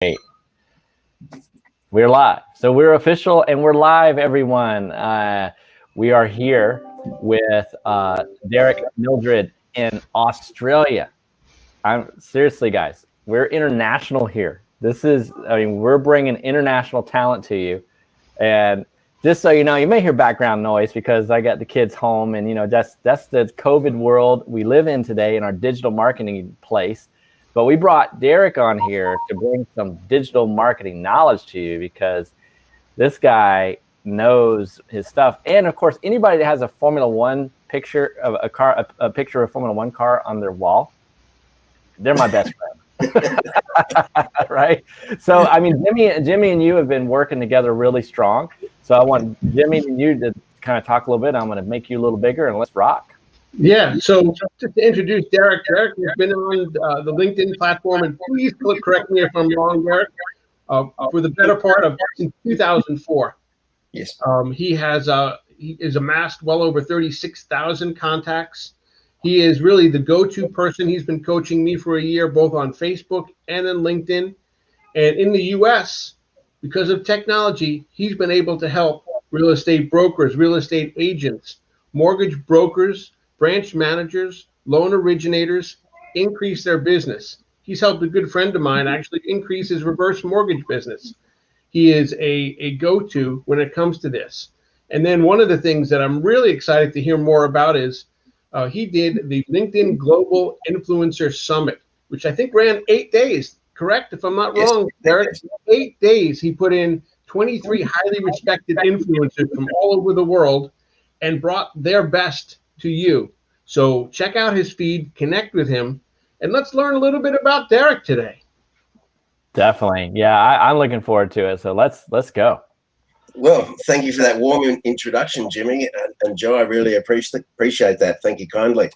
Hey, we're live. So we're official and we're live, everyone. We are here with Derrick Mildred in Australia. I'm seriously, guys, we're international here. We're bringing international talent to you. And just so you know, you may hear background noise because I got the kids home, and that's the COVID world we live in today in our digital marketing place. But we brought Derrick on here to bring some digital marketing knowledge to you because this guy knows his stuff. And of course, anybody that has a Formula One picture of a car, a picture of a Formula One car on their wall, they're my best friend. Right? So, I mean, Jimmy and you have been working together really strong. So I want Jimmy and you to kind of talk a little bit. I'm going to make you a little bigger and let's rock. Yeah, so just to introduce Derrick. Derrick has been on the LinkedIn platform, and please correct me if I'm wrong, Derrick, for the better part of since 2004. Yes. He is amassed well over 36,000 contacts. He is really the go-to person. He's been coaching me for a year, both on Facebook and on LinkedIn. And in the U.S., because of technology, he's been able to help real estate brokers, real estate agents, mortgage brokers, branch managers, loan originators increase their business. He's helped a good friend of mine actually increase his reverse mortgage business. He is a go-to when it comes to this. And then one of the things that I'm really excited to hear more about is he did the LinkedIn Global Influencer Summit, which I think ran 8 days, correct? If I'm not wrong, Derrick, 8 days. He put in 23 highly respected influencers from all over the world and brought their best to you. So check out his feed, connect with him, and let's learn a little bit about Derrick today. Definitely. Yeah, I'm looking forward to it. So let's go. Well, thank you for that warm introduction, Jimmy and Joe. I really appreciate that. Thank you kindly.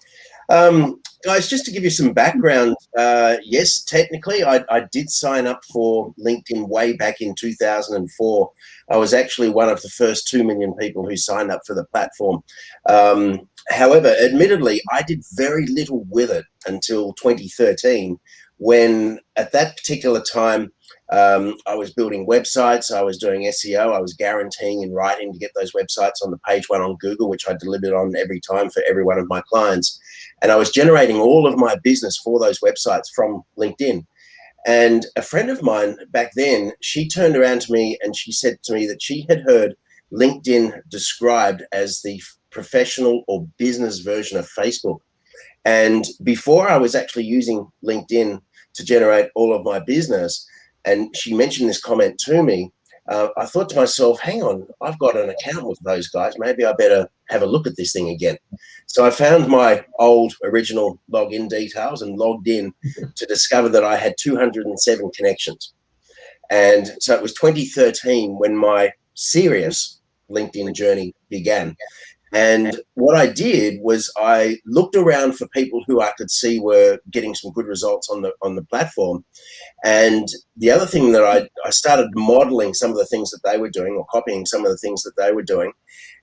Guys, just to give you some background, yes, technically I did sign up for LinkedIn way back in 2004. I was actually one of the first 2 million people who signed up for the platform. However, admittedly, I did very little with it until 2013, when at that particular time, I was building websites, I was doing SEO, I was guaranteeing in writing to get those websites on the page one on Google, which I delivered on every time for every one of my clients. And I was generating all of my business for those websites from LinkedIn. And a friend of mine back then, she turned around to me and she said to me that she had heard LinkedIn described as the professional or business version of Facebook. And before I was actually using LinkedIn to generate all of my business, and she mentioned this comment to me, I thought to myself, hang on, I've got an account with those guys. Maybe I better have a look at this thing again. So I found my old original login details and logged in to discover that I had 207 connections. And so it was 2013 when my serious LinkedIn journey began. And what I did was I looked around for people who I could see were getting some good results on the platform. And the other thing that I started modeling some of the things that they were doing, or copying some of the things that they were doing.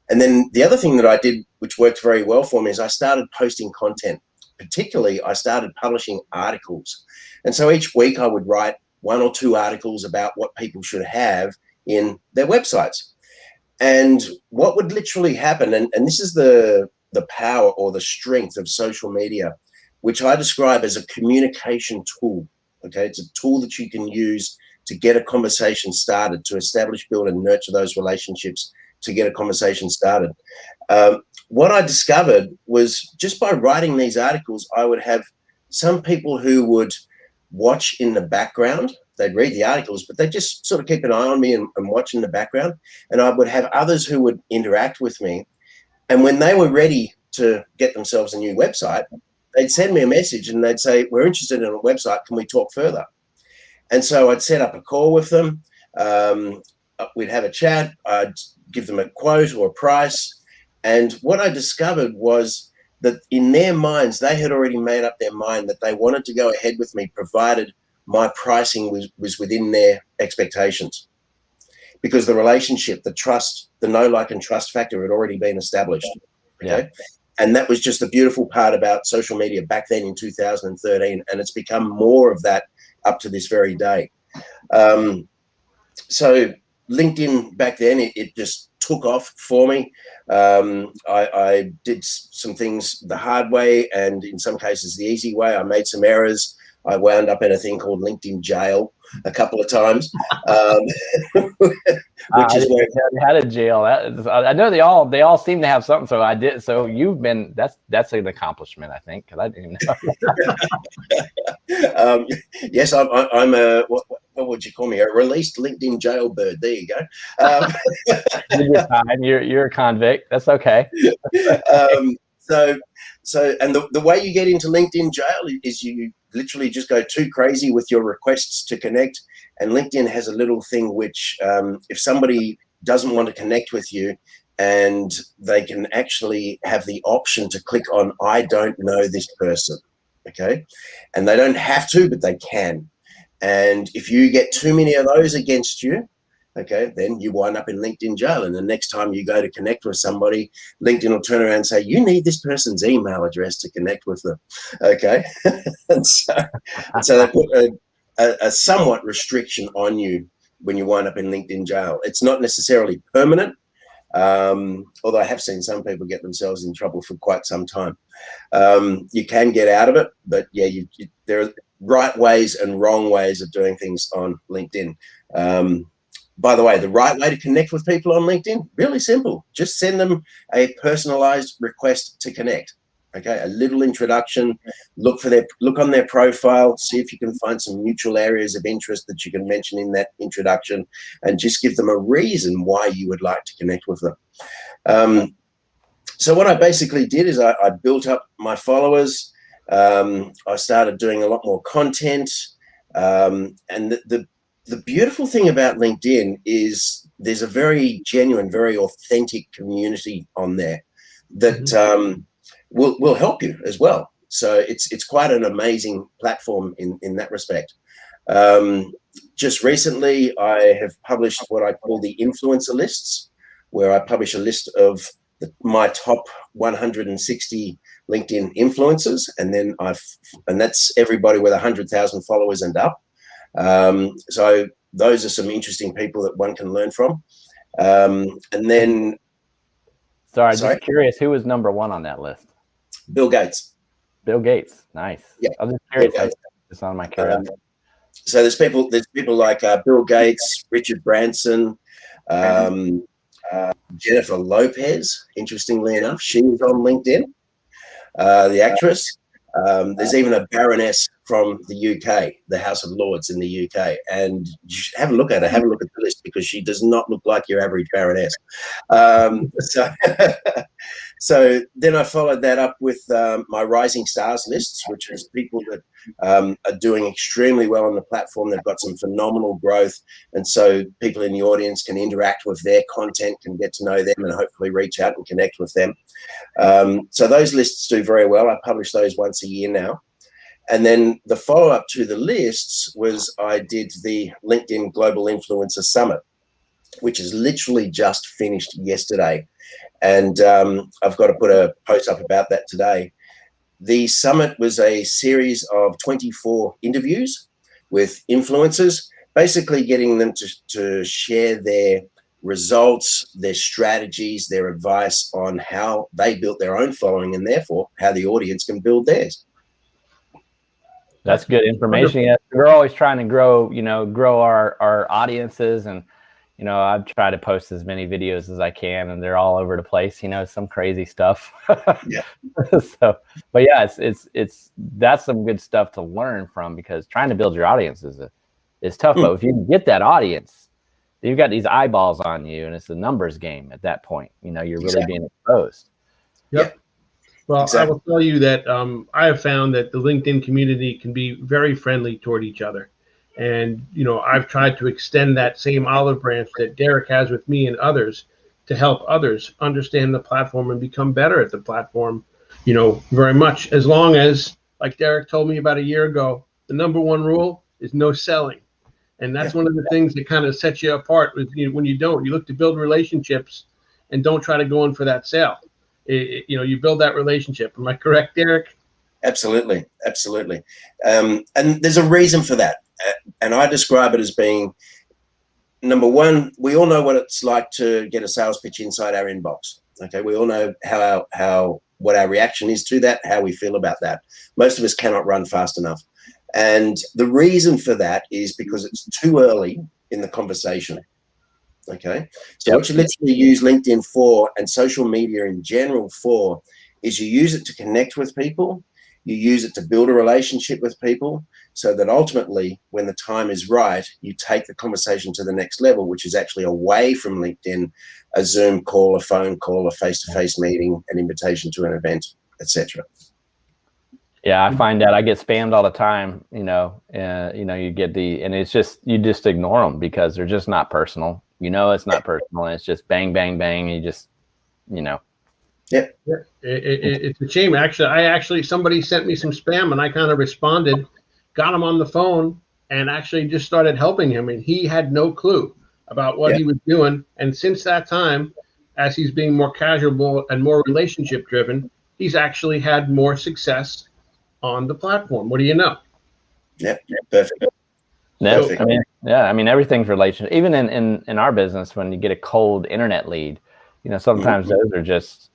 And then the other thing that I did, which worked very well for me, is I started posting content. Particularly, I started publishing articles. And so each week I would write 1 or 2 articles about what people should have in their websites. And what would literally happen, and this is the power or the strength of social media, which I describe as a communication tool. Okay, it's a tool that you can use to get a conversation started, to establish, build, and nurture those relationships, to get a conversation started. What I discovered was just by writing these articles, I would have some people who would watch in the background. They'd read the articles, but they'd just sort of keep an eye on me and watch in the background. And I would have others who would interact with me. And when they were ready to get themselves a new website, they'd send me a message and they'd say, we're interested in a website. Can we talk further? And so I'd set up a call with them. We'd have a chat. I'd give them a quote or a price. And what I discovered was that in their minds, they had already made up their mind that they wanted to go ahead with me, provided my pricing was within their expectations, because the relationship, the trust, the know, like, and trust factor had already been established. Okay. Yeah. And that was just the beautiful part about social media back then in 2013. And it's become more of that up to this very day. So LinkedIn back then, it just took off for me. I did some things the hard way, and in some cases the easy way. I made some errors. I wound up in a thing called LinkedIn jail a couple of times, which is where you had a jail. I know they all seem to have something. So I did. So you've been that's an accomplishment, I think, because I didn't know. Yes, I'm a what would you call me? A released LinkedIn jailbird. There you go. You're fine. You're a convict. That's okay. So and the way you get into LinkedIn jail is you literally just go too crazy with your requests to connect. And LinkedIn has a little thing which if somebody doesn't want to connect with you, and they can actually have the option to click on I don't know this person, okay? And they don't have to, but they can. And if you get too many of those against you, okay, then you wind up in LinkedIn jail. And the next time you go to connect with somebody, LinkedIn will turn around and say, you need this person's email address to connect with them, okay? and so they put a somewhat restriction on you when you wind up in LinkedIn jail. It's not necessarily permanent, although I have seen some people get themselves in trouble for quite some time. You can get out of it, but yeah, there are right ways and wrong ways of doing things on LinkedIn. By the way, the right way to connect with people on LinkedIn, really simple. Just send them a personalized request to connect. Okay, a little introduction, look on their profile, see if you can find some mutual areas of interest that you can mention in that introduction, and just give them a reason why you would like to connect with them. So what I basically did is I built up my followers. I started doing a lot more content, and the beautiful thing about LinkedIn is there's a very genuine, very authentic community on there that will help you as well. So it's quite an amazing platform in that respect. Just recently, I have published what I call the influencer lists, where I publish a list of my top 160 LinkedIn influencers, and that's everybody with 100,000 followers and up. So those are some interesting people that one can learn from. And then, sorry, just curious, who was number one on that list? Bill Gates. Bill Gates, nice. Yeah, I was just curious. It's on my curiosity. So there's people like Bill Gates, Richard Branson, Jennifer Lopez. Interestingly enough, she was on LinkedIn. The actress. There's even a baroness from the UK, the House of Lords in the UK, and you should have a look at her. Have a look at the list, because she does not look like your average baroness. So then I followed that up with my Rising Stars lists, which is people that are doing extremely well on the platform. They've got some phenomenal growth, and so people in the audience can interact with their content, can get to know them, and hopefully reach out and connect with them. So those lists do very well. I publish those once a year now. And then the follow-up to the lists was I did the LinkedIn Global Influencer Summit, which is literally just finished yesterday. And I've got to put a post up about that today. The summit was a series of 24 interviews with influencers, basically getting them to share their results, their strategies, their advice on how they built their own following, and therefore how the audience can build theirs. That's good information. Yeah, we're always trying to grow our audiences, and I've tried to post as many videos as I can, and they're all over the place. Some crazy stuff. Yeah. So, but yeah, that's some good stuff to learn from, because trying to build your audience is tough. But if you get that audience, you've got these eyeballs on you, and it's a numbers game at that point. You're really being exposed. Yep. Well, exactly. I will tell you that I have found that the LinkedIn community can be very friendly toward each other. And, I've tried to extend that same olive branch that Derrick has with me and others to help others understand the platform and become better at the platform, very much. As long as, like Derrick told me about a year ago, the number one rule is no selling. And that's one of the things that kind of sets you apart when you look to build relationships and don't try to go in for that sale. You build that relationship. Am I correct, Derrick? Absolutely. And there's a reason for that. and I describe it as being, number one, we all know what it's like to get a sales pitch inside our inbox. Okay, we all know what our reaction is to that, how we feel about that. Most of us cannot run fast enough. And the reason for that is because it's too early in the conversation. Okay, so what you literally use LinkedIn for, and social media in general for, is you use it to connect with people. You use it to build a relationship with people, so that ultimately, when the time is right, you take the conversation to the next level, which is actually away from LinkedIn, a Zoom call, a phone call, a face-to-face meeting, an invitation to an event, etc. Yeah, I find that I get spammed all the time. You get and it's just, you just ignore them because they're just not personal. It's not personal. And it's just bang, bang, bang. You just, Yep. It's a shame. Actually, somebody sent me some spam, and I kind of responded, got him on the phone, and actually just started helping him. And he had no clue about what he was doing. And since that time, as he's being more casual and more relationship driven, he's actually had more success on the platform. What do you know? Yep. Perfect. Perfect. I mean, everything's relationship. Even in our business, when you get a cold internet lead, sometimes those are just,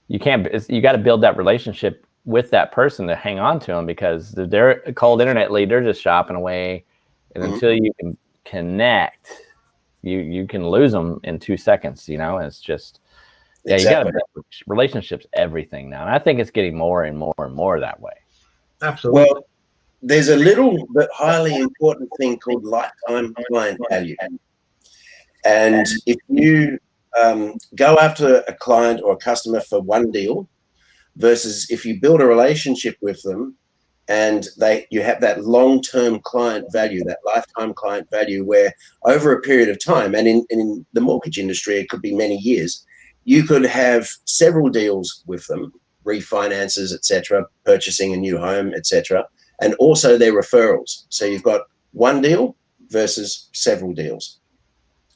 you got to build that relationship with that person to hang on to them, because they're a cold internet lead, they're just shopping away. And until you can connect, you can lose them in 2 seconds. It's just, you got to build relationships, everything now. And I think it's getting more and more and more that way. Absolutely. Well, there's a little but highly important thing called lifetime client value. And if you go after a client or a customer for one deal, versus if you build a relationship with them and you have that long-term client value, that lifetime client value, where over a period of time, and in the mortgage industry, it could be many years, you could have several deals with them, refinances, etc., purchasing a new home, etc., and also their referrals. So you've got one deal versus several deals.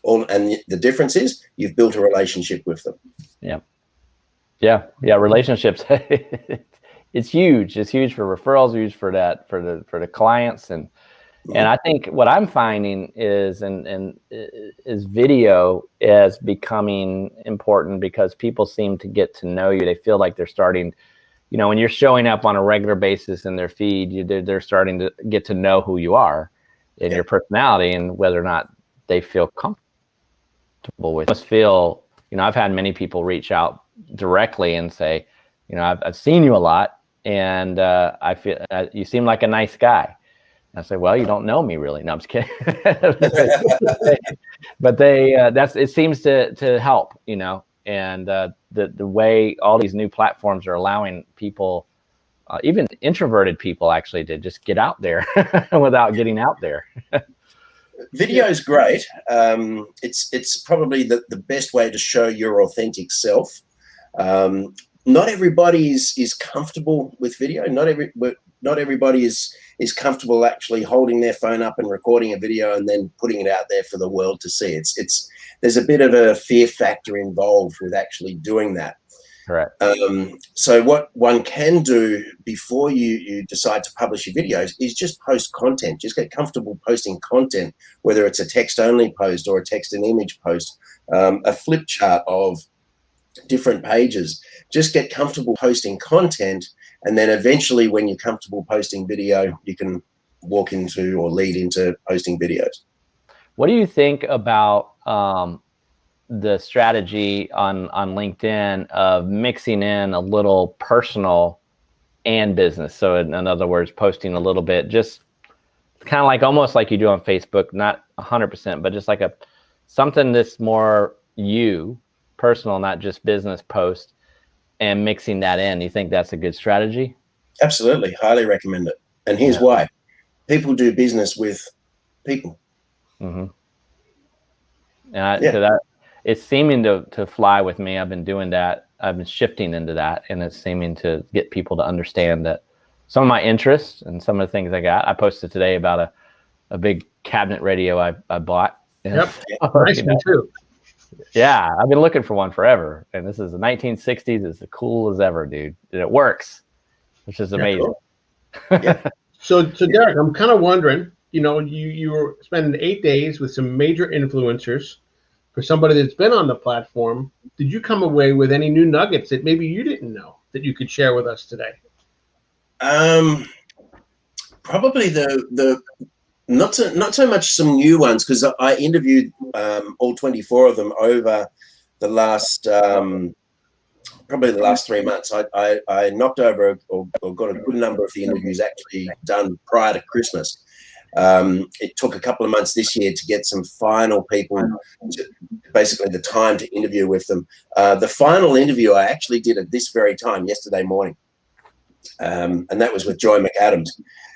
And the difference is you've built a relationship with them. Yeah. Relationships. It's huge. It's huge for referrals, huge for the clients. And I think what I'm finding is video is becoming important, because people seem to get to know you. They feel like they're starting, when you're showing up on a regular basis in their feed, they're starting to get to know who you are and your personality, and whether or not they feel comfortable with. I feel, I've had many people reach out directly and say, I've seen you a lot, and I feel you seem like a nice guy. And I say, well, you don't know me really. No, I'm just kidding. But it seems to help, and the way all these new platforms are allowing people, even introverted people, actually, to just get out there without getting out there. Video is great. It's probably the best way to show your authentic self. Not everybody is comfortable with video. Not everybody is comfortable actually holding their phone up and recording a video and then putting it out there for the world to see. There's a bit of a fear factor involved with actually doing that. Correct. So what one can do before you decide to publish your videos is just post content. Just get comfortable posting content, whether it's a text-only post or a text and image post, a flip chart of different pages. Just get comfortable posting content, and then eventually, when you're comfortable posting video, you can walk into or lead into posting videos. What do you think about the strategy on LinkedIn of mixing in a little personal and business? So in other words, posting a little bit, just kind of like almost like you do on Facebook, not 100%, but just like something that's more personal, not just business post, and mixing that in. You think that's a good strategy? Absolutely. Highly recommend it. And here's why. People do business with people. Mm-hmm. And so that it's seeming to fly with me. I've been doing that. I've been shifting into that, and it's seeming to get people to understand that some of my interests and some of the things I got. I posted today about a big cabinet radio I bought. Yep. Nice one too. Yeah, I've been looking for one forever, and this is the 1960s. It's as cool as ever, dude. And it works, which is amazing. Cool. Yeah. So Derrick, I'm kind of wondering, you were spending 8 days with some major influencers. For somebody that's been on the platform, did you come away with any new nuggets that maybe you didn't know that you could share with us today? Probably the not so much some new ones, because I interviewed all 24 of them over the last probably the last 3 months. I knocked over or got a good number of the interviews actually done prior to Christmas. It took a couple of months this year to get some final people, basically the time to interview with them. The final interview I actually did at this very time yesterday morning, and that was with Joy McAdams.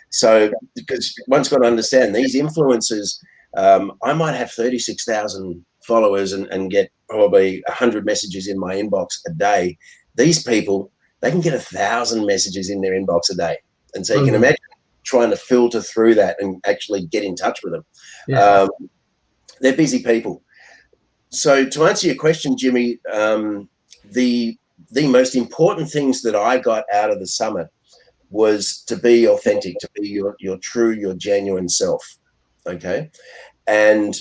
So, because one's got to understand, these influencers, I might have 36,000 followers and get probably 100 messages in my inbox a day. These people, they can get 1,000 messages in their inbox a day. And so you can imagine trying to filter through that and actually get in touch with them. Yeah. They're busy people. So to answer your question, Jimmy, the most important things that I got out of the summit was to be authentic, to be your true, your genuine self, okay? And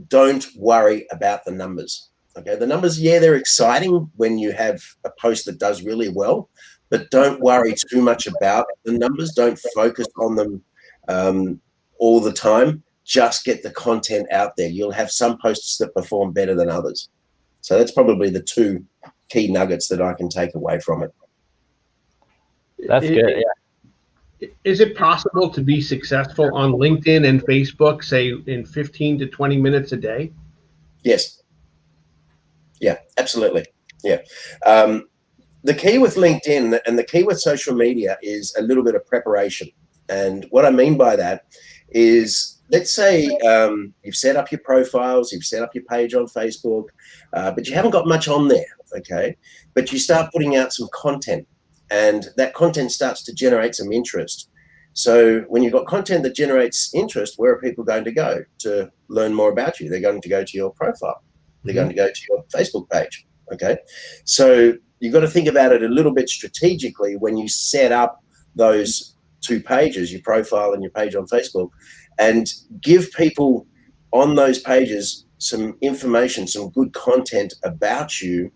don't worry about the numbers, okay? The numbers, yeah, they're exciting when you have a post that does really well, but don't worry too much about the numbers. Don't focus on them all the time. Just get the content out there. You'll have some posts that perform better than others. So that's probably the two key nuggets that I can take away from it. That's good. Yeah. Is it possible to be successful on LinkedIn and Facebook, say in 15 to 20 minutes a day? Yes. Yeah, absolutely. Yeah. The key with LinkedIn and the key with social media is a little bit of preparation. And what I mean by that is, let's say you've set up your profiles, you've set up your page on Facebook, but you haven't got much on there, okay? But you start putting out some content, and that content starts to generate some interest. So when you've got content that generates interest, where are people going to go to learn more about you? They're going to go to your profile. They're going to go to your Facebook page, okay? So you've got to think about it a little bit strategically when you set up those two pages, your profile and your page on Facebook, and give people on those pages some information, some good content about you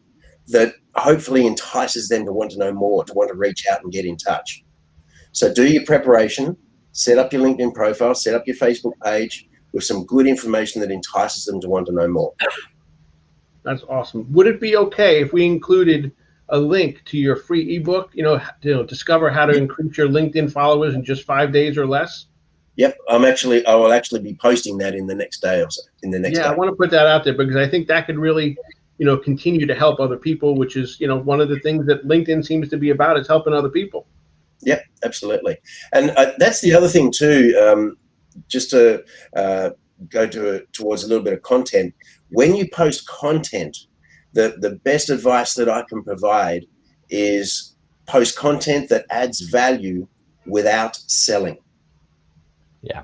that hopefully entices them to want to know more, to want to reach out and get in touch. So do your preparation, set up your LinkedIn profile, set up your Facebook page with some good information that entices them to want to know more. That's awesome. Would it be okay if we included a link to your free ebook, discover how to increase your LinkedIn followers in just 5 days or less? Yep, I will actually be posting that in the next day or so. Day. I want to put that out there because I think that could really, continue to help other people, which is, one of the things that LinkedIn seems to be about, is helping other people. Yep, absolutely. And that's the other thing too, just to go towards a little bit of content. When you post content, the best advice that I can provide is post content that adds value without selling. Yeah.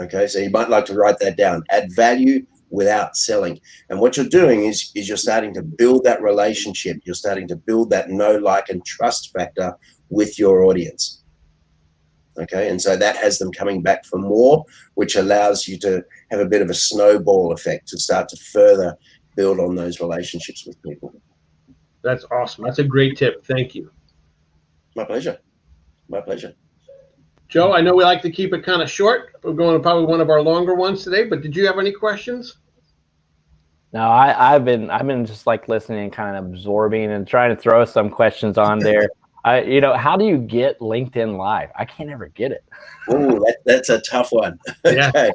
Okay, so you might like to write that down. Add value without selling. And what you're doing is you're starting to build that relationship. You're starting to build that know, like, and trust factor with your audience. Okay, and so that has them coming back for more, which allows you to have a bit of a snowball effect to start to further build on those relationships with people. That's awesome. That's a great tip. Thank you. My pleasure. My pleasure. Joe, I know we like to keep it kind of short. We're going to probably one of our longer ones today, but did you have any questions? No, I've been just like listening and kind of absorbing and trying to throw some questions on there. How do you get LinkedIn Live? I can't ever get it. Oh, that's a tough one. Yeah. Okay.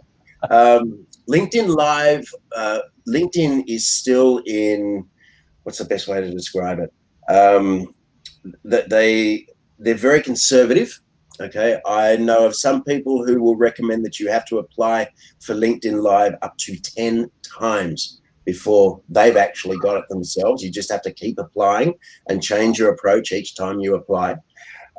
LinkedIn Live, LinkedIn is still in, what's the best way to describe it? They're very conservative. Okay, I know of some people who will recommend that you have to apply for LinkedIn Live up to 10 times before they've actually got it themselves. You just have to keep applying and change your approach each time you apply.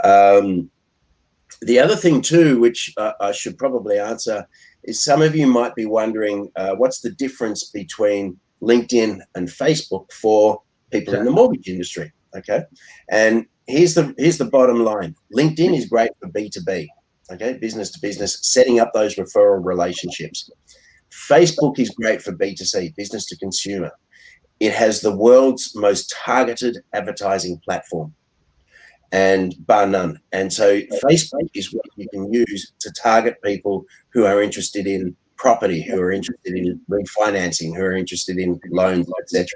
The other thing too, which I should probably answer, is some of you might be wondering what's the difference between LinkedIn and Facebook for people in the mortgage industry. Okay, and here's the bottom line. LinkedIn is great for B2B. okay, business to business, setting up those referral relationships. Facebook is great for B2C, business to consumer. It has the world's most targeted advertising platform, and bar none. And so Facebook is what you can use to target people who are interested in property, who are interested in refinancing, who are interested in loans, etc.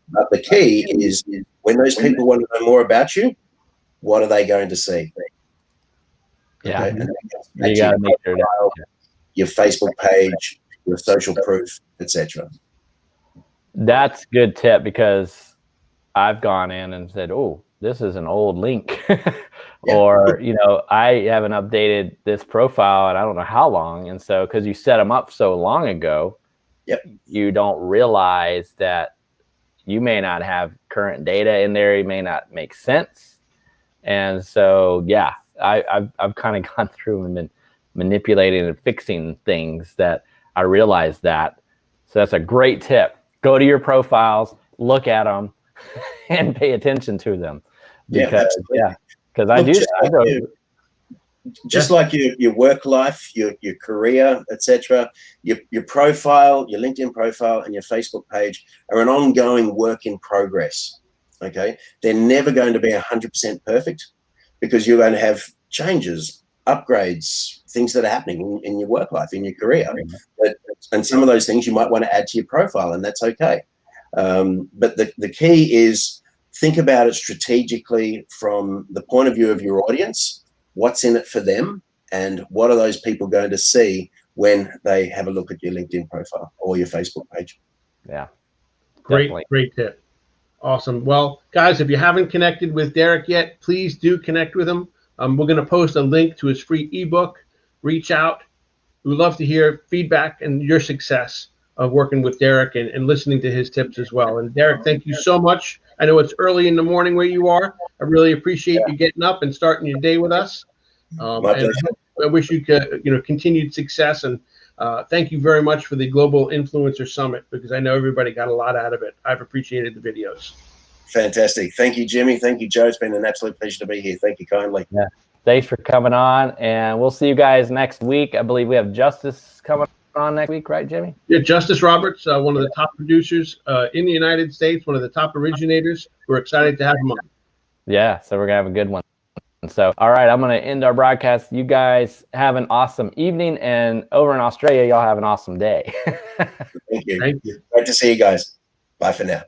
But the key is when those people want to know more about you, what are they going to see? Yeah, Okay? you got to make sure that your Facebook page, your social proof, etc. that's good tip, because I've gone in and said, "Oh, this is an old link," or I haven't updated this profile and I don't know how long, and so because you set them up so long ago, you don't realize that you may not have current data in there. It may not make sense, and so I've kind of gone through and been manipulating and fixing things that I realized that. So that's a great tip. Go to your profiles, look at them, and pay attention to them. Because just like your work life, your career, etc. Your profile, your LinkedIn profile, and your Facebook page are an ongoing work in progress. Okay, they're never going to be 100% perfect, because you're going to have changes, upgrades, things that are happening in your work life, in your career, and some of those things you might want to add to your profile, and that's okay. But the key is, think about it strategically from the point of view of your audience. What's in it for them, and what are those people going to see when they have a look at your LinkedIn profile or your Facebook page? Yeah, great tip. Awesome. Well, guys, if you haven't connected with Derrick yet, please do connect with him. We're going to post a link to his free ebook. Reach out. We'd love to hear feedback and your success of working with Derrick and listening to his tips as well. And Derrick, thank you so much. I know it's early in the morning where you are. I really appreciate you getting up and starting your day with us. And I wish you continued success, and thank you very much for the Global Influencer Summit, because I know everybody got a lot out of it. I've appreciated the videos. Fantastic. Thank you, Jimmy. Thank you, Joe. It's been an absolute pleasure to be here. Thank you kindly. Yeah. Thanks for coming on, and we'll see you guys next week. I believe we have Justice coming on next week, right, Jimmy? Yeah, Justice Roberts, one of the top producers in the United States, one of the top originators. We're excited to have him on. Yeah, so we're going to have a good one. So, all right, I'm going to end our broadcast. You guys have an awesome evening, and over in Australia, y'all have an awesome day. Thank you. Thank you. Great to see you guys. Bye for now.